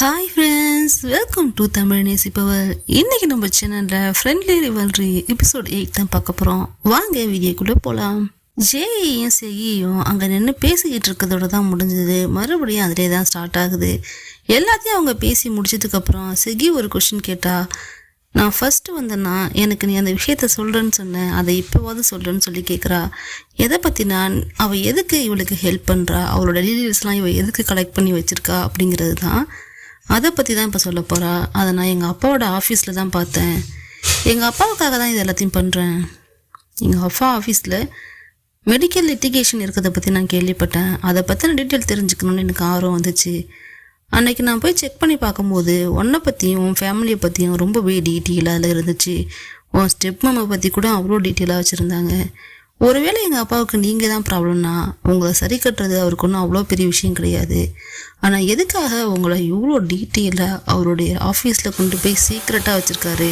Hi friends, welcome to Tamil Nesippavar. இன்னைக்கு நம்ம சேனலில் ஃப்ரெண்ட்லி ரிவல்ரி எபிசோட் 8 தான் பார்க்க போகிறோம். வாங்க வீடியோக்குள்ளே போகலாம். ஜேயும் செகியும் அங்கே நின்று பேசிக்கிட்டு இருக்கிறதோட தான் முடிஞ்சது. மறுபடியும் அதிலே தான் ஸ்டார்ட் ஆகுது. எல்லாத்தையும் அவங்க பேசி முடிச்சதுக்கப்புறம் செகி ஒரு கொஷின் கேட்டா, நான் ஃபஸ்ட்டு வந்தேன்னா எனக்கு நீ அந்த விஷயத்த சொல்கிறேன்னு சொன்னேன், அதை இப்போவாது சொல்கிறேன்னு சொல்லி கேட்குறா. எதை பற்றி அவள் எதுக்கு இவளுக்கு ஹெல்ப் பண்ணுறா, அவளோட டீட்டெயில்ஸ்லாம் இவள் எதுக்கு கலெக்ட் பண்ணி வச்சுருக்கா அப்படிங்கிறது தான். அதை பற்றி தான் இப்போ சொல்ல போகிறா. அதை நான் எங்கள் அப்பாவோட ஆஃபீஸில் தான் பார்த்தேன். எங்கள் அப்பாவுக்காக தான் இது எல்லாத்தையும் பண்ணுறேன். எங்கள் அப்பா ஆஃபீஸில் மெடிக்கல் லிட்டிகேஷன் இருக்கிறத பற்றி நான் கேள்விப்பட்டேன். அதை பற்றின டீட்டெயில் தெரிஞ்சுக்கணுன்னு எனக்கு ஆர்வம் வந்துச்சு. அன்றைக்கி நான் போய் செக் பண்ணி பார்க்கும்போது உன்னை பற்றியும் உன் ஃபேமிலியை பற்றியும் ரொம்பவே டீட்டெயிலாக அதில் இருந்துச்சு. உன் ஸ்டெப் மாமா பற்றி கூட அவ்வளோ டீட்டெயிலாக வச்சுருந்தாங்க. ஒருவேளை எங்கள் அப்பாவுக்கு நீங்கள் தான் ப்ராப்ளம்னா உங்களை சரி கட்டுறது அவருக்கு ஒன்றும் அவ்வளோ பெரிய விஷயம் கிடையாது. ஆனால் எதுக்காக உங்களை இவ்வளோ டீட்டெயிலாக அவருடைய ஆஃபீஸில் கொண்டு போய் சீக்ரெட்டாக வச்சுருக்காரு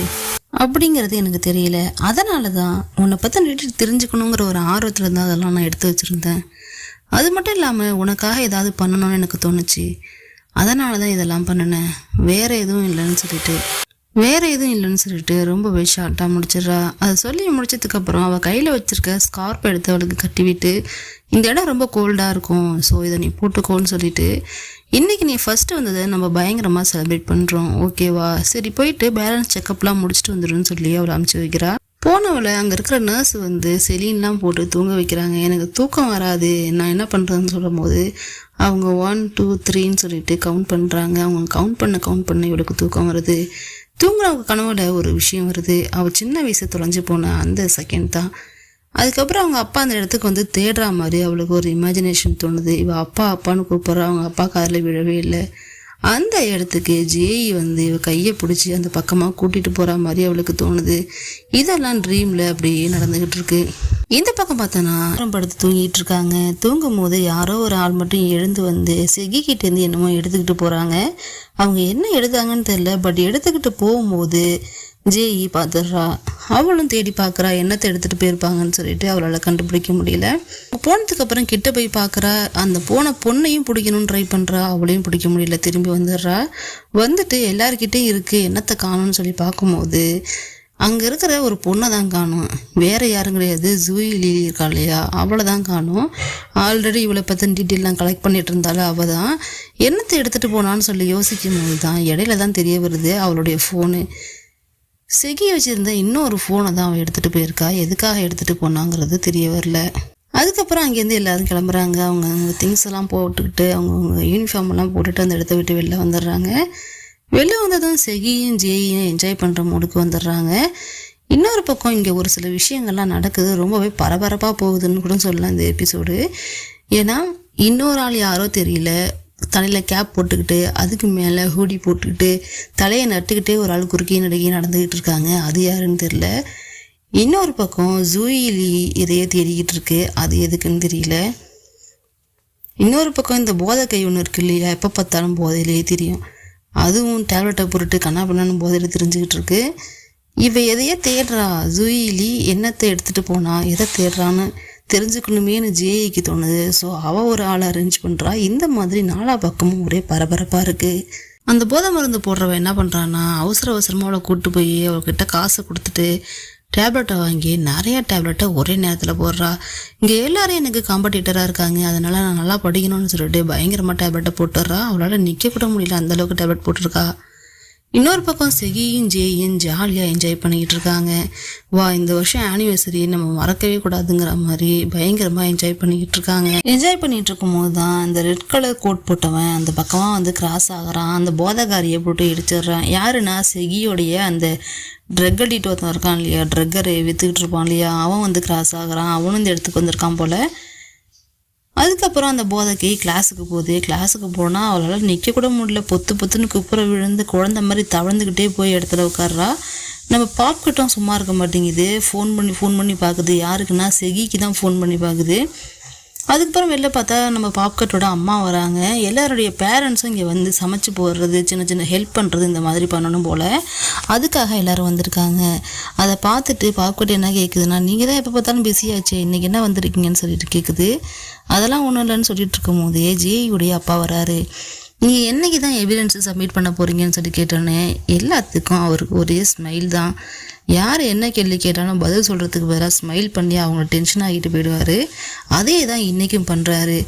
அப்படிங்கிறது எனக்கு தெரியல. அதனால தான் உன்னை பற்றி டீட்டெயில் தெரிஞ்சுக்கணுங்கிற ஒரு ஆர்வத்தில் தான் அதெல்லாம் நான் எடுத்து வச்சுருந்தேன். அது மட்டும் இல்லாமல் உனக்காக ஏதாவது பண்ணணும்னு எனக்கு தோணுச்சு. அதனால தான் இதெல்லாம் பண்ணினேன். வேறு எதுவும் இல்லைன்னு சொல்லிட்டு ரொம்பவே ஷார்ட்டாக முடிச்சிடுறா. அதை சொல்லி முடிச்சதுக்கப்புறம் அவள் கையில் வச்சுருக்க ஸ்கார்ப் எடுத்து அவளுக்கு கட்டிவிட்டு, இந்த இடம் ரொம்ப கோல்டாக இருக்கும், ஸோ இதை நீ போட்டுக்கோன்னு சொல்லிட்டு, இன்றைக்கி நீ ஃபஸ்ட்டு வந்ததை நம்ம பயங்கரமாக செலிப்ரேட் பண்ணுறோம், ஓகேவா, சரி போயிட்டு பேலன்ஸ் செக்கப்லாம் முடிச்சுட்டு வந்துடுன்னு சொல்லி அவளை அனுப்பிச்சி வைக்கிறா. போனவளை அங்கே இருக்கிற நர்ஸ் செலீன்லாம் போட்டு தூங்க வைக்கிறாங்க. எனக்கு தூக்கம் வராது, நான் என்ன பண்ணுறதுன்னு சொல்லும் போது அவங்க 1 2 3ன்னு சொல்லிட்டு கவுண்ட் பண்ணுறாங்க. அவங்க கவுண்ட் பண்ண இவளுக்கு தூக்கம் வருது. தூங்குறவங்க கனவுல ஒரு விஷயம் வருது. அவள் சின்ன வயசு தொலைஞ்சு போன அந்த செகண்ட் தான். அதுக்கப்புறம் அவங்க அப்பா அந்த இடத்துக்கு தேடுற மாதிரி அவளுக்கு ஒரு இமேஜினேஷன் தோணுது. இவள் அப்பான்னு கூப்பிட்றா. அவங்க அப்பா காதில் விழவே இல்லை. அந்த இடத்துக்கு ஜேஇ இவ கையை பிடிச்சி அந்த பக்கமாக கூட்டிகிட்டு போகிற மாதிரி அவளுக்கு தோணுது. இதெல்லாம் ட்ரீமில் அப்படியே நடந்துக்கிட்டு இருக்கு. இந்த பக்கம் பார்த்தோன்னா படுத்து தூங்கிட்டு இருக்காங்க. தூங்கும் போது யாரோ ஒரு ஆள் மட்டும் எழுந்து செகிக்கிட்டேருந்து என்னமோ எடுத்துக்கிட்டு போகிறாங்க. அவங்க என்ன எடுத்தாங்கன்னு தெரியல, பட் எடுத்துக்கிட்டு போகும்போது ஜேஇ பார்த்துடுறா. அவளும் தேடி பார்க்குறா என்னத்தை எடுத்துகிட்டு போயிருப்பாங்கன்னு சொல்லிட்டு அவளால் கண்டுபிடிக்க முடியல. போனதுக்கப்புறம் கிட்ட போய் பார்க்குறா. அந்த போன பொண்ணையும் பிடிக்கணும்னு ட்ரை பண்ணுறா. அவளையும் பிடிக்க முடியல. திரும்பி வந்துட்டு எல்லாருக்கிட்டையும் இருக்குது, என்னத்தை காணும்னு சொல்லி பார்க்கும்போது அங்கே இருக்கிற ஒரு பொண்ணை தான் காணும். வேறு யாரும் கிடையாது, ஜூயி லீலி இருக்கா இல்லையா, அவளை தான் காணும். ஆல்ரெடி இவளை பற்றி டீட்டெயிலாம் கலெக்ட் பண்ணிட்டு இருந்தாலும் அவள் தான். என்னத்தை எடுத்துகிட்டு போனான்னு சொல்லி யோசிக்கும் போது தான் இடையில தான் தெரிய வருது அவளுடைய ஃபோனு. செகி வச்சுருந்த இன்னொரு ஃபோனை தான் அவள் எடுத்துகிட்டு போயிருக்கா. எதுக்காக எடுத்துகிட்டு போனாங்கிறது தெரிய வரல. அதுக்கப்புறம் அங்கேருந்து எல்லோரும் கிளம்புறாங்க. அவங்க திங்ஸ் எல்லாம் போட்டுக்கிட்டு அவங்க யூனிஃபார்ம் எல்லாம் போட்டுட்டு அந்த இடத்த விட்டு வெளில வந்துடுறாங்க. வெளில வந்ததும் செகியும் ஜேயும் என்ஜாய் பண்ணுற மூடுக்கு வந்துடுறாங்க. இன்னொரு பக்கம் இங்கே ஒரு சில விஷயங்கள்லாம் நடக்குது. ரொம்பவே பரபரப்பாக போகுதுன்னு கூட சொல்லலாம் இந்த எபிசோடு. ஏன்னா இன்னொரு ஆள் யாரோ தெரியல, தலையில் கேப் போட்டுக்கிட்டு அதுக்கு மேலே ஹூடி போட்டுக்கிட்டு தலையை நட்டுக்கிட்டே ஒரு ஆள் குறுக்கே நடுக்கி நடந்துக்கிட்டு இருக்காங்க. அது யாருன்னு தெரியல. இன்னொரு பக்கம் ஜூயிலி இதையே தேடிக்கிட்டு இருக்கு. அது எதுக்குன்னு தெரியல. இன்னொரு பக்கம் இந்த போதை கை ஒன்று இருக்கு இல்லையா, எப்போ பார்த்தாலும் போதையிலேயே தெரியும். அதுவும் டேப்லெட்டை பொருட்டு கண்ணா பண்ணான்னு போதையில் தெரிஞ்சுக்கிட்டு இருக்கு. இவ எதையே தேடுறா. ஜூயிலி என்னத்தை எடுத்துகிட்டு போனா, எதை தேடுறான்னு தெரிஞ்சுக்கணுமேனு ஜேஇக்கு தோணுது. ஸோ அவள் ஒரு ஆளை அரேஞ்ச் பண்ணுறா. இந்த மாதிரி நாலா பக்கமும் ஒரே பரபரப்பாக இருக்குது. அந்த போதை மருந்து போடுறவ என்ன பண்ணுறான்னா, அவசரமாக அவளை கூப்பிட்டு போய் அவள்கிட்ட காசை கொடுத்துட்டு டேப்லெட்டை வாங்கி நிறையா டேப்லெட்டை ஒரே நேரத்தில் போடுறா. இங்கே எல்லாரும் எனக்கு காம்படிட்டராக இருக்காங்க, அதனால் நான் நல்லா படிக்கணும்னு சொல்லிட்டு பயங்கரமாக டேப்லெட்டை போட்டுடுறா. அவளால் நிற்க கூட முடியல, அந்தளவுக்கு டேப்லெட் போட்டிருக்கா. இன்னொரு பக்கம் செகியும் ஜேயும் ஜாலியாக என்ஜாய் பண்ணிக்கிட்டு இருக்காங்க. வா, இந்த வருஷம் ஆனிவர்சரி நம்ம மறக்கவே கூடாதுங்கிற மாதிரி பயங்கரமாக என்ஜாய் பண்ணிக்கிட்டு இருக்காங்க. என்ஜாய் பண்ணிகிட்டு இருக்கும்போது தான் இந்த ரெட் கலர் கோட் போட்டவன் அந்த பக்கமாக கிராஸ் ஆகிறான். அந்த போதகாரியை போட்டு இடிச்சிடுறான். யாருன்னா செகியோடைய அந்த ட்ரக் அடிக்ட் ஒருத்தன் இருக்கான் இல்லையா, ட்ரக்கரை விற்றுக்கிட்டு இருப்பான் இல்லையா, அவன் கிராஸ் ஆகிறான். அவனும் இந்த இடத்துக்கு வந்திருக்கான் போல். அதுக்கப்புறம் அந்த போதைக்கு கிளாஸுக்கு போனால் அவளால் நிற்க கூட முடியல. பொத்துன்னு குப்புற விழுந்து குழந்தை மாதிரி தவழ்ந்துக்கிட்டே போய் இடத்துல உட்கார்றா. நம்ம பாப்கிட்டும் சும்மா இருக்க மாட்டேங்குது. ஃபோன் பண்ணி பார்க்குது. யாருக்குன்னா செகிக்கு தான் ஃபோன் பண்ணி பார்க்குது. அதுக்கப்புறம் வெளில பார்த்தா நம்ம பாப்கட்டோட அம்மா வராங்க. எல்லாருடைய பேரண்ட்ஸும் இங்கே சமைச்சு போடுறது, சின்ன ஹெல்ப் பண்ணுறது, இந்த மாதிரி பண்ணணும் போல். அதுக்காக எல்லோரும் வந்திருக்காங்க. அதை பார்த்துட்டு பாப்கட் என்ன கேட்குதுன்னா, நீங்கள் தான் எப்போ பார்த்தாலும் பிஸியாச்சே, இன்றைக்கி என்ன வந்திருக்கீங்கன்னு சொல்லிட்டு கேட்குது. அதெல்லாம் ஒன்றும் இல்லைன்னு சொல்லிட்டு இருக்கும் போதே ஜேயுடைய அப்பா வராரு. நீங்கள் என்னைக்கு தான் எவிடன்ஸை சப்மிட் பண்ண போகிறீங்கன்னு சொல்லி கேட்டோன்னே எல்லாத்துக்கும் அவருக்கு ஒரே ஸ்மைல் தான். யார் என்ன கேள்வி கேட்டாலும் பதில் சொல்கிறதுக்கு வேற ஸ்மைல் பண்ணி அவங்கள டென்ஷன் ஆகிட்டு போயிடுவார். அதே தான் இன்றைக்கும் பண்ணுறாரு.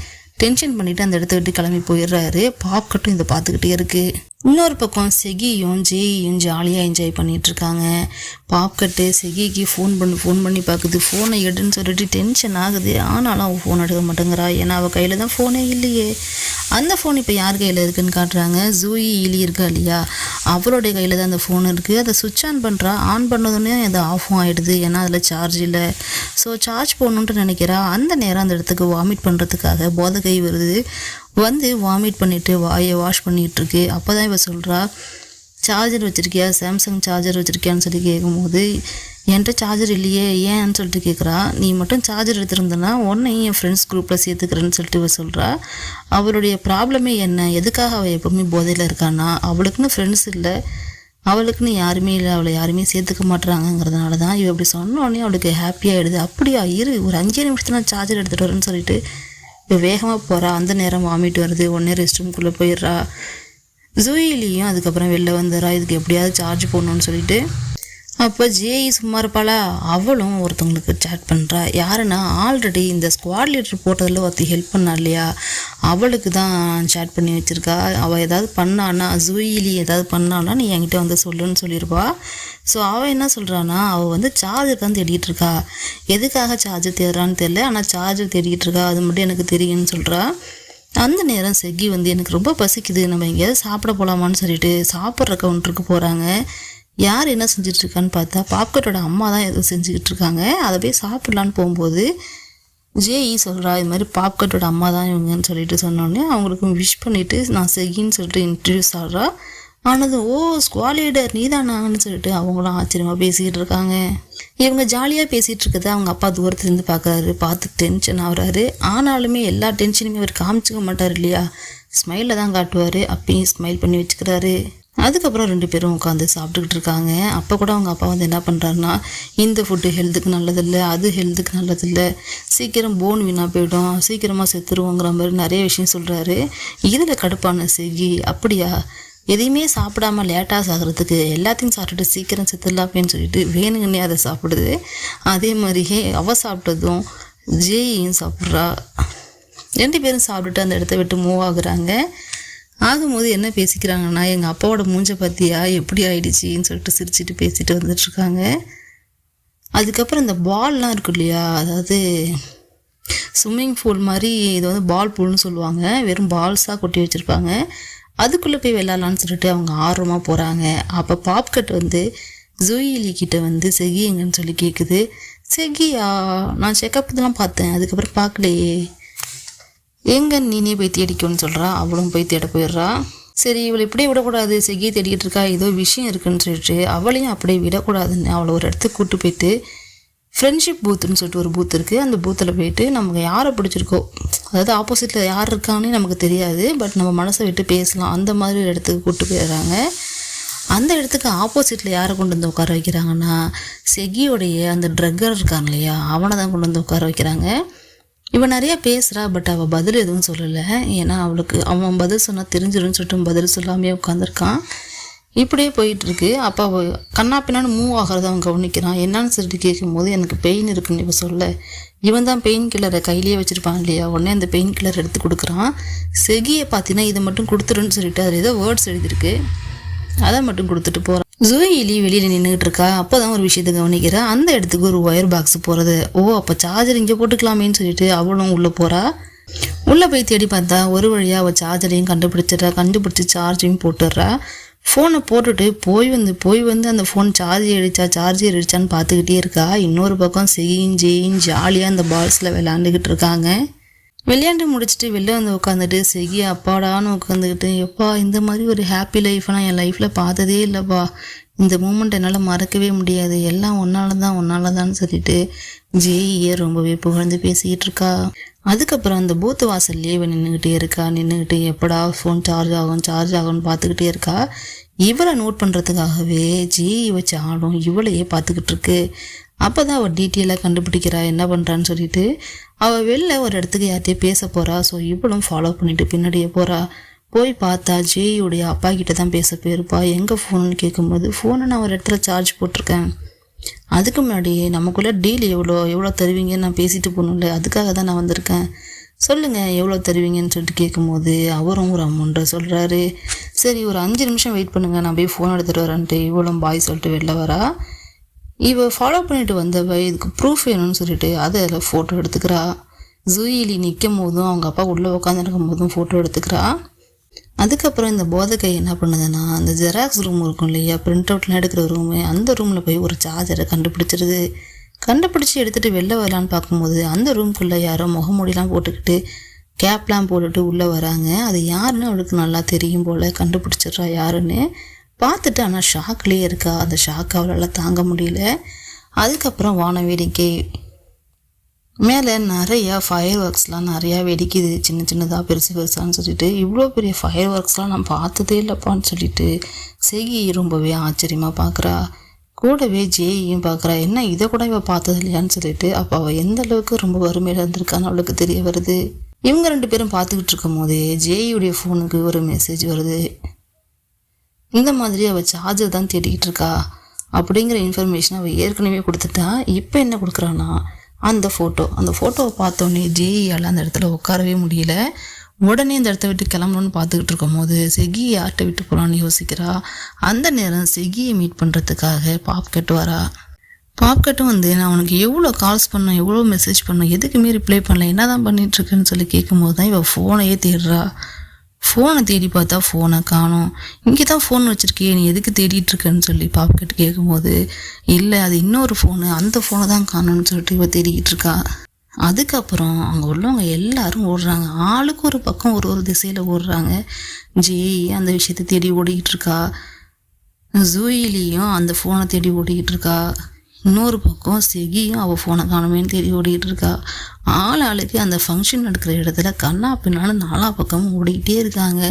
டென்ஷன் பண்ணிவிட்டு அந்த இடத்த விட்டு கிளம்பி போயிடுறாரு. பாப்கட்டும் இதை பார்த்துக்கிட்டே இருக்குது. இன்னொரு பக்கம் செகியும் ஜேயும் ஜாலியாக என்ஜாய் பண்ணிகிட்ருக்காங்க. பாப்கட்டு செகிக்கு ஃபோன் பண்ணி பார்க்குது. ஃபோனை எடுன்னு சொல்லிட்டு டென்ஷன் ஆகுது. ஆனாலும் அவள் ஃபோன் எடுக்க மாட்டேங்கிறா. ஏன்னா அவள் கையில் தான் ஃபோனே இல்லையே. அந்த ஃபோன் இப்போ யார் கையில் இருக்குதுன்னு காட்டுறாங்க. ஜூயி இலி இருக்கா இல்லையா, அவளுடைய கையில் தான் அந்த ஃபோன் இருக்குது. அதை சுவிட்ச் ஆன் பண்ணுறா. ஆன் பண்ணதுன்னே அது ஆஃபும் ஆகிடுது. ஏன்னா அதில் சார்ஜ் இல்லை. ஸோ சார்ஜ் போடணுன்ட்டு நினைக்கிறா. அந்த நேரம் அந்த இடத்துக்கு வாமிட் பண்ணுறதுக்காக போதை கை வருது. வாமிட் பண்ணிவிட்டு வாயை வாஷ் பண்ணிகிட்ருக்கு. அப்போ தான் இவ சொல்கிறா, சார்ஜர் வச்சுருக்கியா, சாம்சங் சார்ஜர் வச்சுருக்கியான்னு சொல்லி கேட்கும்போது, என்கிட்ட சார்ஜர் இல்லையே ஏன்னு சொல்லிட்டு கேட்குறா. நீ மட்டும் சார்ஜர் எடுத்துருந்தனா உன்னையும் என் ஃப்ரெண்ட்ஸ் குரூப்பில் சேர்த்துக்கிறேன்னு சொல்லிட்டு இவ சொல்கிறா. அவளுடைய ப்ராப்ளமே என்ன, எதுக்காக அவள் எப்போவுமே போதையில் இருக்கான்னா, அவளுக்குன்னு ஃப்ரெண்ட்ஸ் இல்லை, அவளுக்குன்னு யாருமே இல்லை, அவளை யாருமே சேர்த்துக்க மாட்டுறாங்கிறதுனால தான். இவ அப்படி சொன்னோடனே அவளுக்கு ஹாப்பியாகிடுது. அப்படியா, ஒரு 5 நிமிஷத்துல நான் சார்ஜர் எடுத்துகிட்டு வரேன்னு சொல்லிட்டு இப்போ வேகமாக போகிறா. அந்த நேரம் வாமிட் வருது. உடனே ரெஸ்ட் ரூம்குள்ளே போயிடுறா. ஜூயிலியும் அதுக்கப்புறம் வெளில வந்துடுறா. இதுக்கு எப்படியாவது சார்ஜ் போடணுன்னு சொல்லிட்டு. அப்போ ஜேஇ சும்மா இருப்பாளா, அவளும் ஒருத்தவங்களுக்கு சேட் பண்ணுறா. யாருன்னா, ஆல்ரெடி இந்த ஸ்குவாட் லீடர் போட்டதில் ஒருத்தி ஹெல்ப் பண்ணா இல்லையா, அவளுக்கு தான் சேட் பண்ணி வச்சுருக்கா. அவள் ஏதாவது பண்ணான்னா, ஜூயிலி ஏதாவது பண்ணான்னா நீ என்கிட்ட வந்து சொல்லுன்னு சொல்லியிருப்பா. ஸோ அவள் என்ன சொல்கிறான்னா, அவள் சார்ஜர் தான் தேடிட்டு இருக்கா. எதுக்காக சார்ஜர் தேடுறான்னு தெரியல, ஆனால் சார்ஜர் தேடிட்டு இருக்கா, அது மட்டும் எனக்கு தெரியும்னு சொல்கிறா. அந்த நேரம் செகி எனக்கு ரொம்ப பசிக்குது, நம்ம எங்கேயாவது சாப்பிட போகலாமான்னு சொல்லிட்டு சாப்பிட்ற கவுண்டருக்கு போகிறாங்க. யார் என்ன செஞ்சிட்ருக்கான்னு பார்த்தா பாப்கட்டோட அம்மா தான் ஏதோ செஞ்சுக்கிட்டு இருக்காங்க. அதை போய் சாப்பிட்லான்னு போகும்போது ஜேஇ சொல்கிறா, இது மாதிரி பாப்கட்டோட அம்மா தான் இவங்கன்னு சொல்லிட்டு சொன்னோடனே அவங்களுக்கும் விஷ் பண்ணிவிட்டு நான் செகின்னு சொல்லிட்டு இன்ட்ரடியூஸ் ஆகிறா. ஆனதும் ஸ்குவாட் லீடர் நீ தானான்னு சொல்லிட்டு அவங்களும் ஆச்சரியமாக பேசிக்கிட்டு இருக்காங்க. இவங்க ஜாலியாக பேசிகிட்டு இருக்கிறத அவங்க அப்பா தூரத்துலேருந்து பார்க்குறாரு. பார்த்து டென்ஷன் ஆகுறாரு. ஆனாலுமே எல்லா டென்ஷனுமே அவர் காமிச்சிக்க மாட்டார் இல்லையா, ஸ்மைலில் தான் காட்டுவார். அப்பயும் ஸ்மைல் பண்ணி வச்சுக்கிறாரு. அதுக்கப்புறம் 2 பேரும் உட்காந்து சாப்பிட்டுக்கிட்டு இருக்காங்க. அப்போ கூட அவங்க அப்பா என்ன பண்ணுறாருன்னா, இந்த ஃபுட்டு ஹெல்த்துக்கு நல்லதில்லை, அது ஹெல்த்துக்கு நல்லதில்லை, சீக்கிரம் போன் வீணாக போயிடும், சீக்கிரமாக செத்துருவோங்கிற மாதிரி நிறைய விஷயம் சொல்கிறாரு. இதில் கடுப்பான செகி, அப்படியா எதையுமே சாப்பிடாம லேட்டாக சாகிறதுக்கு எல்லாத்தையும் சாப்பிட்டுட்டு சீக்கிரம் செத்துடலாமேன்னு சொல்லிட்டு வேணுங்கன்னே அதை சாப்பிடுது. அதே மாதிரியே அவள் சாப்பிட்டதும் ஜேயும் சாப்பிட்றா. 2 பேரும் சாப்பிட்டுட்டு அந்த இடத்த விட்டு மூவ் ஆகுறாங்க. ஆகும்போது என்ன பேசிக்கிறாங்கன்னா, எங்கள் அப்பாவோட மூஞ்சை பார்த்தியா எப்படி ஆயிடுச்சின்னு சொல்லிட்டு சிரிச்சிட்டு பேசிட்டு வந்துட்டுருக்காங்க. அதுக்கப்புறம் இந்த பால்லாம் இருக்கு இல்லையா, அதாவது ஸ்விம்மிங் பூல் மாதிரி, இது பால் பூல்னு சொல்லுவாங்க, வெறும் பால்ஸாக கொட்டி வச்சுருப்பாங்க. அதுக்குள்ளே போய் விளாட்லான்னு சொல்லிட்டு அவங்க ஆர்வமாக போகிறாங்க. அப்போ பாப்கட் ஜூயிலி கிட்ட செகி எங்கன்னு சொல்லி கேட்குது. செகியா, நான் செக்கப் இதெல்லாம் பார்த்தேன், அதுக்கப்புறம் பார்க்கலையே, எங்க நீனே போய் தேடிக்கோன்னு சொல்கிறா. அவளும் போய் தேட போயிடுறா. சரி, இவளை இப்படியே விடக்கூடாது, செகியை தேடிக்கிட்டு இருக்கா, ஏதோ விஷயம் இருக்குன்னு சொல்லிட்டு அவளையும் அப்படியே விடக்கூடாதுன்னு அவளை ஒரு இடத்துக்கு கூப்பிட்டு போயிட்டு ஃப்ரெண்ட்ஷிப் பூத்துன்னு சொல்லிட்டு ஒரு பூத் இருக்குது. அந்த பூத்தில் போயிட்டு நமக்கு யாரை பிடிச்சிருக்கோ, அதாவது ஆப்போசிட்டில் யார் இருக்கான்னு நமக்கு தெரியாது, பட் நம்ம மனசை விட்டு பேசலாம், அந்த மாதிரி ஒரு இடத்துக்கு கூப்பிட்டு போயிடுறாங்க. அந்த இடத்துக்கு ஆப்போசிட்டில் யாரை கொண்டு வந்து உட்கார வைக்கிறாங்கன்னா, செகியோடைய அந்த ட்ரக்கர் இருக்காங்க இல்லையா, அவனை தான் கொண்டு வந்து உட்கார வைக்கிறாங்க. இவன் நிறையா பேசுகிறா, பட் அவள் பதில் எதுவும் சொல்லலை. ஏன்னா அவளுக்கு அவன் பதில் சொன்னால் தெரிஞ்சிடும்னு சொல்லிட்டு பதில் சொல்லாமே உட்காந்துருக்கான். இப்படியே போயிட்டுருக்கு. அப்போ அவள் கண்ணா பின்னான்னு மூவ் ஆகிறத அவன் கவனிக்கிறான். என்னான்னு சொல்லிட்டு கேட்கும்போது, எனக்கு பெயின் இருக்குன்னு இப்போ சொல்ல, இவன் தான் பெயின் கில்லரை கையிலேயே வச்சுருப்பான் இல்லையா, உடனே அந்த பெயின் கில்லர் எடுத்து கொடுக்குறான். செகியை பார்த்தீங்கன்னா இதை மட்டும் கொடுத்துருன்னு சொல்லிட்டு அதில் ஏதோ வேர்ட்ஸ் எழுதியிருக்கு, அதை மட்டும் கொடுத்துட்டு போகிறான். ஜூயிலி வெளியில் நின்றுக்கிட்டு இருக்கா. அப்போ தான் ஒரு விஷயத்தை கவனிக்கிறா. அந்த இடத்துக்கு ஒரு ஒயர் பாக்ஸ் போகிறது. அப்போ சார்ஜர் இங்கே போட்டுக்கலாமேன்னு சொல்லிட்டு அவளும் உள்ளே போகிறா. உள்ளே போய் தேடி பார்த்தா ஒரு வழியாக அவள் சார்ஜரையும் கண்டுபிடிச்சி சார்ஜையும் போட்டுடுறா. ஃபோனை போட்டுட்டு போய் வந்து அந்த ஃபோன் சார்ஜ் அடிச்சான்னு பார்த்துக்கிட்டே இருக்கா. இன்னொரு பக்கம் ஜேயும் ஜாலியாக அந்த பால்ஸில் விளையாண்டுக்கிட்டு இருக்காங்க. விளையாண்டு முடிச்சுட்டு வெளில வந்து உட்காந்துட்டு செகி அப்பாடான்னு உட்காந்துக்கிட்டு, எப்பா இந்த மாதிரி ஒரு ஹாப்பி லைஃப்லாம் என் லைஃப்பில் பார்த்ததே இல்லைப்பா, இந்த மூமெண்ட் என்னால் மறக்கவே முடியாது, எல்லாம் ஒன்னால தான் சொல்லிட்டு ஜேஇயை ரொம்பவே புகழ்ந்து பேசிக்கிட்டு இருக்கா. அதுக்கப்புறம் அந்த பூத்து வாசல்லையே இவன் நின்றுக்கிட்டு எப்படா ஃபோன் சார்ஜ் ஆகும்னு பார்த்துக்கிட்டே இருக்கா. இவளை நோட் பண்ணுறதுக்காகவே ஜேஇ வச்சு ஆடும் இவளையே பார்த்துக்கிட்டு இருக்கு. அப்போ தான் அவள் டீட்டெயிலாக கண்டுபிடிக்கிறா என்ன பண்ணுறான்னு சொல்லிட்டு. அவள் வெளில ஒரு இடத்துக்கு யார்கிட்டயே பேச போகிறா. ஸோ இவளும் ஃபாலோ பண்ணிவிட்டு பின்னாடியே போகிறா. போய் பார்த்தா ஜேயுடைய அப்பா கிட்ட தான் பேச போயிருப்பா. எங்கே ஃபோனுன்னு கேட்கும்போது, ஃபோனை நான் ஒரு இடத்துல சார்ஜ் போட்டிருக்கேன், அதுக்கு முன்னாடியே நமக்குள்ளே டீல் எவ்வளோ தருவீங்கன்னு நான் பேசிட்டு போகணும்ல, அதுக்காக தான் நான் வந்திருக்கேன், சொல்லுங்கள் எவ்வளோ தருவீங்கன்னு சொல்லிட்டு கேட்கும்போது அவரும் ஒரு அமௌண்ட்டை சொல்கிறாரு. சரி ஒரு 5 நிமிஷம் வெயிட் பண்ணுங்கள், நான் போய் ஃபோன் எடுத்துகிட்டு வரேன்ட்டு இவ்வளோ பாய் சொல்லிட்டு வெளில வரா. இவ ஃபாலோ பண்ணிட்டு வந்தவ இதுக்கு ப்ரூஃப் வேணும்னு சொல்லிட்டு அதில் ஃபோட்டோ எடுத்துக்கிறா. ஜூயிலி நிற்கும் போதும் அவங்க அப்பா உள்ளே உட்காந்துருக்கும் போதும் ஃபோட்டோ எடுத்துக்கிறா. அதுக்கப்புறம் இந்த போதகை என்ன பண்ணுதுன்னா, அந்த ஜெராக்ஸ் ரூம் இருக்கும் இல்லையா, பிரிண்ட் அவுட்லாம் எடுக்கிற ரூமு, அந்த ரூமில் போய் ஒரு சார்ஜரை கண்டுபிடிச்சிருது. கண்டுபிடிச்சி எடுத்துகிட்டு வெளில வரலான்னு பார்க்கும்போது அந்த ரூம்குள்ளே யாரோ முகமூடிலாம் போட்டுக்கிட்டு கேப்லாம் போட்டுட்டு உள்ளே வராங்க. அது யாருன்னு அவளுக்கு நல்லா தெரியும் போல், கண்டுபிடிச்சிட்றா யாருன்னு. பார்த்துட்டு ஆனால் ஷாக்லேயே இருக்கா. அந்த ஷாக் அவளால் தாங்க முடியல. அதுக்கப்புறம் வான வேடிக்கை மேலே நிறையா ஃபயர் ஒர்க்ஸ்லாம் நிறையா வெடிக்குது, சின்ன சின்னதாக பெருசு பெருசான்னு சொல்லிட்டு. இவ்வளோ பெரிய ஃபயர் ஒர்க்ஸ்லாம் நான் பார்த்ததே இல்லைப்பான்னு சொல்லிட்டு செகி ரொம்பவே ஆச்சரியமாக பார்க்குறா. கூடவே ஜேயும் பார்க்குறா, என்ன இதை கூட இவள் பார்த்தது இல்லையான்னு சொல்லிட்டு. அப்போ அவள் எந்த அளவுக்கு ரொம்ப வறுமையில் இருந்திருக்கான்னு அவளுக்கு தெரிய வருது. இவங்க 2 பேரும் பார்த்துக்கிட்டு இருக்கும் போதே ஜேயுடைய ஃபோனுக்கு ஒரு மெசேஜ் வருது. இந்த மாதிரி அவள் சார்ஜர் தான் தேடிக்கிட்டு இருக்கா அப்படிங்கிற இன்ஃபர்மேஷன் அவள் ஏற்கனவே கொடுத்துட்டா. இப்போ என்ன கொடுக்குறான்னா அந்த ஃபோட்டோவை பார்த்தோன்னே ஜேஇயால் அந்த இடத்துல உட்காரவே முடியல. உடனே இந்த இடத்த விட்டு கிளம்பணும்னு பார்த்துக்கிட்டு இருக்கும் போது செகி யார்கிட்ட விட்டு போகலான்னு யோசிக்கிறா. அந்த நேரம் செகியை மீட் பண்ணுறதுக்காக பாப்கட் வரா. பாப்கட்டும் வந்து நான் உனக்கு எவ்வளோ கால்ஸ் பண்ணேன், எவ்வளோ மெசேஜ் பண்ணேன், எதுக்குமே ரிப்ளை பண்ணல, என்ன தான் பண்ணிகிட்ருக்குன்னு சொல்லி கேட்கும்போது தான் இவள் ஃபோனையே தேடுறா. ஃபோனை தேடி பார்த்தா ஃபோனை காணோம். இங்கே தான் ஃபோன் வச்சுருக்கியே, நீ எதுக்கு தேடிட்டுருக்கன்னு சொல்லி பாப்கட் கேட்கும்போது, இல்லை அது இன்னொரு ஃபோனு, அந்த ஃபோனை தான் காணோன்னு சொல்லிட்டு இவள் தேடிக்கிட்டு இருக்கா. அதுக்கப்புறம் அங்கே உள்ளவங்க எல்லாரும் ஓடுறாங்க. ஆளுக்கு ஒரு பக்கம் ஒரு திசையில் ஓடுறாங்க. ஜேஇ அந்த விஷயத்தை தேடி ஓடிக்கிட்டு இருக்கா. ஜூயிலியும் அந்த ஃபோனை தேடி ஓடிக்கிட்டு இருக்கா. இன்னொரு பக்கம் செகியும் அவள் ஃபோனை காணுமேன்னு தேடி ஓடிக்கிட்டு இருக்கா. ஆளுக்கு அந்த ஃபங்க்ஷன் நடக்கிற இடத்துல கண்ணா பின்னான்னு 4 பக்கமும் ஓடிக்கிட்டே இருக்காங்க.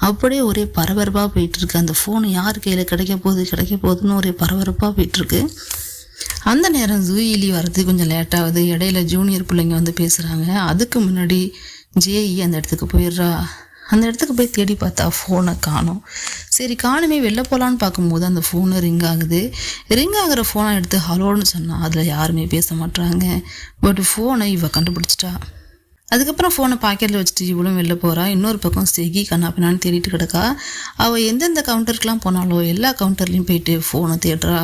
அப்படியே ஒரே பரபரப்பாக போயிட்டுருக்கு. அந்த ஃபோன் யார் கையில் கிடைக்க போகுதுன்னு ஒரே பரபரப்பாக போயிட்டுருக்கு. அந்த நேரம் ஜூயிலி வர்றது கொஞ்சம் லேட்டாகுது. இடையில ஜூனியர் பிள்ளைங்க வந்து பேசுகிறாங்க. அதுக்கு முன்னாடி ஜேஇ அந்த இடத்துக்கு போயிடுறா. அந்த இடத்துக்கு போய் தேடி பார்த்தா ஃபோனை காணோம். சரி காணுமே வெளில போகலான்னு பார்க்கும்போது அந்த ஃபோனு ரிங் ஆகுது. ரிங் ஆகிற ஃபோனை எடுத்து ஹலோன்னு சொன்னால் அதில் யாருமே பேச மாட்டாங்க. பட் ஃபோனை இவ கண்டுபிடிச்சிட்டா. அதுக்கப்புறம் ஃபோனை பாக்கெட்டில் வச்சுட்டு இவளும் வெளில போகிறா. இன்னொரு பக்கம் செகி கண்ணாப்பினான்னு தேடிட்டு கிடக்கா. அவள் எந்தெந்த கவுண்டருக்கெலாம் போனாலோ எல்லா கவுண்டர்லேயும் போயிட்டு ஃபோனை தேடுறா.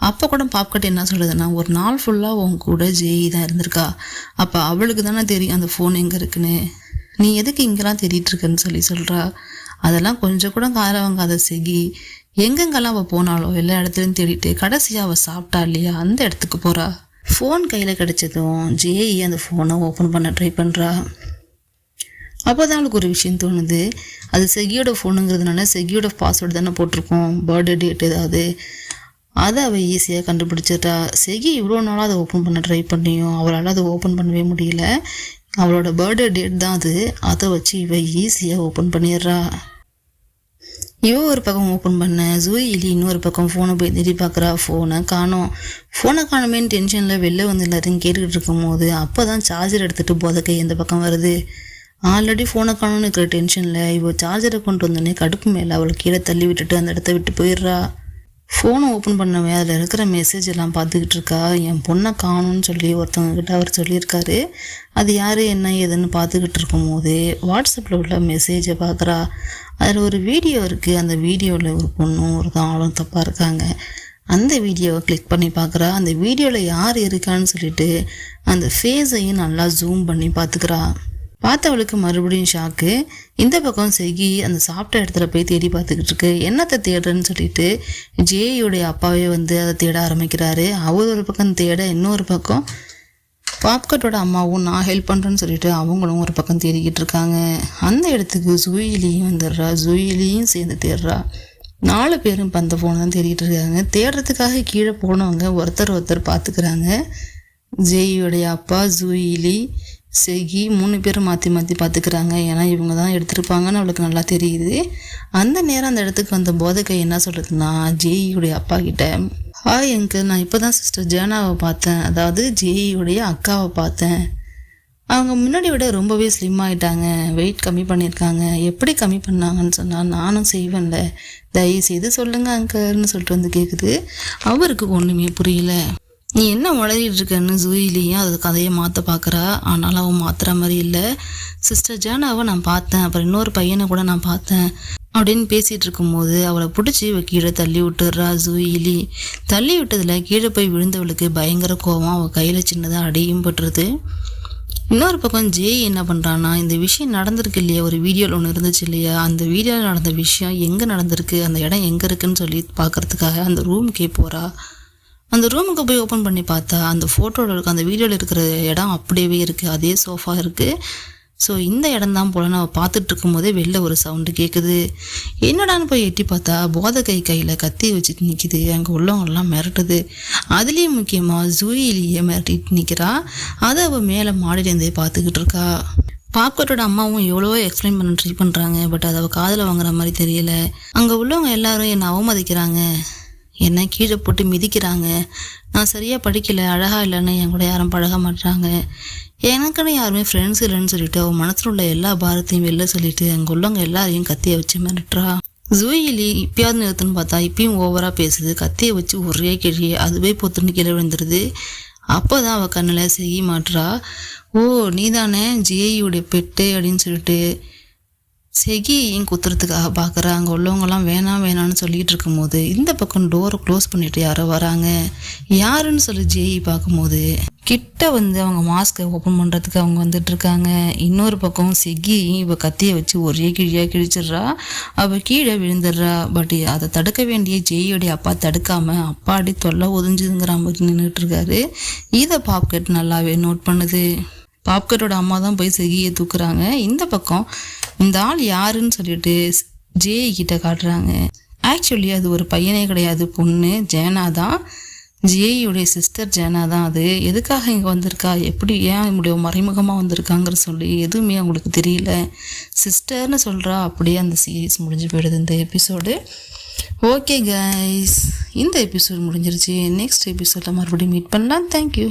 அப்போ கூட பாப்கட் என்ன சொல்லுதுன்னா, ஒரு நாள் ஃபுல்லாக உன் கூட ஜேஇ தான் இருந்திருக்கா, அப்போ அவளுக்கு தானே தெரியும் அந்த ஃபோன் எங்கே இருக்குன்னு, நீ எதுக்கு இங்கெல்லாம் தேடிட்டுருக்குன்னு சொல்கிறா. அதெல்லாம் கொஞ்சம் கூட காரவங்காத செகி எங்கெங்கெல்லாம் அவள் போனாலோ எல்லா இடத்துலையும் தேடிட்டு கடைசியாக அவள் சாப்பிட்டா இல்லையா அந்த இடத்துக்கு போகிறா. ஃபோன் கையில் கிடச்சதும் ஜேஇ அந்த ஃபோனை ஓப்பன் பண்ண ட்ரை பண்ணுறா. அப்போ தான் அவளுக்கு ஒரு விஷயம் தோணுது. அது செகியோட ஃபோனுங்கிறதுனால செகியோட பாஸ்வேர்டு தானே போட்டிருக்கோம், பர்த்டே டேட் ஏதாவது, அதை அவள் ஈஸியாக கண்டுபிடிச்சிட்டா. செகி இவ்வளோ நாளாக அதை ஓப்பன் பண்ண ட்ரை பண்ணியும் அவளால் அதை ஓப்பன் பண்ணவே முடியல. அவளோட பர்த்டே டேட் தான் அது, அதை வச்சு இவள் ஈஸியாக ஓப்பன் பண்ணிடுறா. இவ ஒரு பக்கம் ஓப்பன் பண்ண ஜூயிலி இன்னொரு பக்கம் ஃபோனை போய் தேடி பார்க்குறா. ஃபோனை காணோமேன்னு டென்ஷனில் வெளில வந்து எல்லாத்தையும் கேட்டுக்கிட்டு இருக்கும் போது அப்போ தான் சார்ஜர் எடுத்துகிட்டு போதக்கை இந்த பக்கம் வருது. ஆல்ரெடி ஃபோனை காணோன்னு இருக்கிற டென்ஷனில் இவள் சார்ஜரை கொண்டு வந்தோடனே கடுப்பு மேலே அவளை கீழே தள்ளி விட்டுட்டு அந்த இடத்த விட்டு போயிடுறா. ஃபோனை ஓப்பன் பண்ணவே அதில் இருக்கிற மெசேஜ் எல்லாம் பார்த்துக்கிட்டு இருக்கா. என் பொண்ணை காணும்னு சொல்லி ஒருத்தவங்கக்கிட்ட அவர் சொல்லியிருக்காரு. அது யார் என்ன ஏதுன்னு பார்த்துக்கிட்டு இருக்கும் போது வாட்ஸ்அப்பில் உள்ள மெசேஜை பார்க்குறா. அதில் ஒரு வீடியோ இருக்குது. அந்த வீடியோவில் ஒரு பொண்ணும் ஒரு ஆளும் தப்பாக இருக்காங்க. அந்த வீடியோவை கிளிக் பண்ணி பார்க்குறா. அந்த வீடியோவில் யார் இருக்கான்னு சொல்லிட்டு அந்த ஃபேஸையும் நல்லா ஜூம் பண்ணி பார்த்துக்கிறா. பார்த்தவளுக்கு மறுபடியும் ஷாக்கு. இந்த பக்கம் செகி அந்த சாப்பிட்ட இடத்துல போய் தேடி பார்த்துக்கிட்டு இருக்கு. என்னத்தை தேடுறேன்னு சொல்லிட்டு ஜேயுடைய அப்பாவே வந்து அதை தேட ஆரம்பிக்கிறாரு. அவர் ஒரு பக்கம் தேட, இன்னொரு பக்கம் பாப்கட்டோட அம்மாவும் நான் ஹெல்ப் பண்ணுறேன்னு சொல்லிட்டு அவங்களும் ஒரு பக்கம் தேடிக்கிட்டு இருக்காங்க. அந்த இடத்துக்கு ஜூயிலியும் வந்துடுறா. ஜூயிலியும் சேர்ந்து தேடுறா. 4 பேரும் இப்போ அந்த ஃபோனை தான் தேடிட்டு இருக்காங்க. தேடுறதுக்காக கீழே போனவங்க ஒருத்தர் பார்த்துக்கிறாங்க. ஜேயுடைய அப்பா, ஜூயிலி, செகி 3 பேரும் மாற்றி பார்த்துக்கிறாங்க. ஏன்னா இவங்க தான் எடுத்திருப்பாங்கன்னு அவளுக்கு நல்லா தெரியுது. அந்த நேரம் அந்த இடத்துக்கு வந்த போதகை என்ன சொல்கிறதுனா, ஜேயுடைய அப்பா கிட்ட, ஹாய் அங்கிள், நான் இப்போ தான் சிஸ்டர் ஜேனாவை பார்த்தேன், அதாவது ஜேயுடைய அக்காவை பார்த்தேன். அவங்க முன்னாடி விட ரொம்பவே ஸ்லிம் ஆகிட்டாங்க, வெயிட் கம்மி பண்ணியிருக்காங்க. எப்படி கம்மி பண்ணாங்கன்னு சொன்னால் நானும் செய்வேன்ல, தயவு செய்து சொல்லுங்கள் அங்கன்னு சொல்லிட்டு வந்து கேட்குது. அவருக்கு ஒன்றுமே புரியல. நீ என்ன உளறிட்டு இருக்கன்னு ஜூயிலையும் அது கதையை மாற்ற பார்க்குறா. ஆனாலும் அவன் மாற்றுற மாதிரி இல்லை. சிஸ்டர் ஜானாவை நான் பார்த்தேன், அப்புறம் இன்னொரு பையனை கூட நான் பார்த்தேன் அப்படின்னு பேசிகிட்டு இருக்கும்போது அவளை பிடிச்சி கீழே தள்ளி விட்டுடுறா ஜூயிலி. தள்ளி விட்டதில் கீழே போய் விழுந்தவளுக்கு பயங்கர கோவம், அவள் கையில் சின்னதாக அடியும் பட்டுருது. இன்னொரு பக்கம் ஜேய் என்ன பண்ணுறான்னா, இந்த விஷயம் நடந்திருக்கு இல்லையா, ஒரு வீடியோவில் ஒன்று இருந்துச்சு இல்லையா, அந்த வீடியோவில் நடந்த விஷயம் எங்கே நடந்திருக்கு, அந்த இடம் எங்கே இருக்குன்னு சொல்லி பார்க்குறதுக்காக அந்த ரூமுக்கே போகிறா. அந்த ரூமுக்கு போய் ஓப்பன் பண்ணி பார்த்தா அந்த ஃபோட்டோவில் இருக்க அந்த வீடியோவில் இருக்கிற இடம் அப்படியே இருக்குது, அதே சோஃபா இருக்குது. ஸோ இந்த இடம் தான் போல் நான் பார்த்துட்டு இருக்கும்போதே வெளில ஒரு சவுண்டு கேட்குது. என்னடான்னு போய் எட்டி பார்த்தா போதை கையில் கத்தி வச்சுட்டு நிற்கிது. அங்கே உள்ளவங்கெல்லாம் மிரட்டுது. அதுலேயும் முக்கியமாக ஜூயிலியே மிரட்டிட்டு நிற்கிறா. அதை அவள் மேலே மாடிலேருந்தே பார்த்துக்கிட்டு இருக்கா. பாப்கட்டோட அம்மாவும் எவ்வளவோ எக்ஸ்பிளைன் பண்ண ட்ரை பண்ணுறாங்க, பட் அதை அவள் காதில் வாங்குற மாதிரி தெரியல. அங்கே உள்ளவங்க எல்லாரும் என்னை அவமதிக்கிறாங்க, என்னை கீழே போட்டு மிதிக்கிறாங்க, நான் சரியாக படிக்கலை, அழகாக இல்லைன்னு என் கூட யாரும் பழக மாட்டுறாங்க, எனக்குன்னு யாருமே ஃப்ரெண்ட்ஸ் இல்லைன்னு சொல்லிட்டு அவன் மனசில் உள்ள எல்லா பாரத்தையும் வெளில சொல்லிட்டு அங்கே உள்ளவங்க எல்லாரையும் கத்தியை வச்சு மிரட்டுறா. ஜூயிலி இப்பயாவது நிறுத்துன்னு பார்த்தா இப்பயும் ஓவராக பேசுது. கத்தியை வச்சு ஒரே கிழியே அதுவே பொத்துன்னு கீழே விழுந்துருது. அப்போ தான் அவள் கண்ணில் செய்ய மாட்டுறா. ஓ நீ தானே ஜேயுடைய பெட்டு அப்படின்னு சொல்லிட்டு செகியையும் குத்துறதுக்காக பார்க்குறா. அங்கே உள்ளவங்கலாம் வேணாம் வேணான்னு சொல்லிகிட்டு இருக்கும்போது இந்த பக்கம் டோரை க்ளோஸ் பண்ணிட்டு யாரோ வராங்க. யாருன்னு சொல்லி ஜேஇ பார்க்கும்போது கிட்ட வந்து அவங்க மாஸ்கை ஓப்பன் பண்ணுறதுக்கு அவங்க வந்துட்டு இருக்காங்க. இன்னொரு பக்கம் செகியையும் இவள் கத்தியை வச்சு ஒரே கிழியாக கிழிச்சிட்றா. அவள் கீழே விழுந்துடுறா. பட் அதை தடுக்க வேண்டிய ஜேயோடைய அப்பா தடுக்காம அப்பாடி தொல்லை ஒதுஞ்சுங்கிற மாதிரி நின்றுட்டு இருக்காரு. இதை பாப்கட் நல்லாவே நோட் பண்ணுது. பாப்கட்டோட அம்மா தான் போய் செகியை தூக்குறாங்க. இந்த பக்கம் இந்த ஆள் யாருன்னு சொல்லிட்டு ஜேஇ கிட்ட காட்டுறாங்க. ஆக்சுவலி அது ஒரு பையனே கிடையாது, பொண்ணு ஜேனா தான். ஜேயுடைய சிஸ்டர் ஜேனா தான். அது எதுக்காக இங்கே வந்திருக்கா, எப்படி ஏன் இப்படி மறைமுகமாக வந்திருக்காங்கிற சொல்லி எதுவுமே அவங்களுக்கு தெரியல. சிஸ்டர்னு சொல்கிறா. அப்படியே அந்த சீரீஸ் முடிஞ்சு போயிடுது இந்த எபிசோடு. ஓகே கைஸ், இந்த எபிசோடு முடிஞ்சிருச்சு. நெக்ஸ்ட் எபிசோடில் மறுபடியும் மீட் பண்ணலாம். தேங்க்யூ.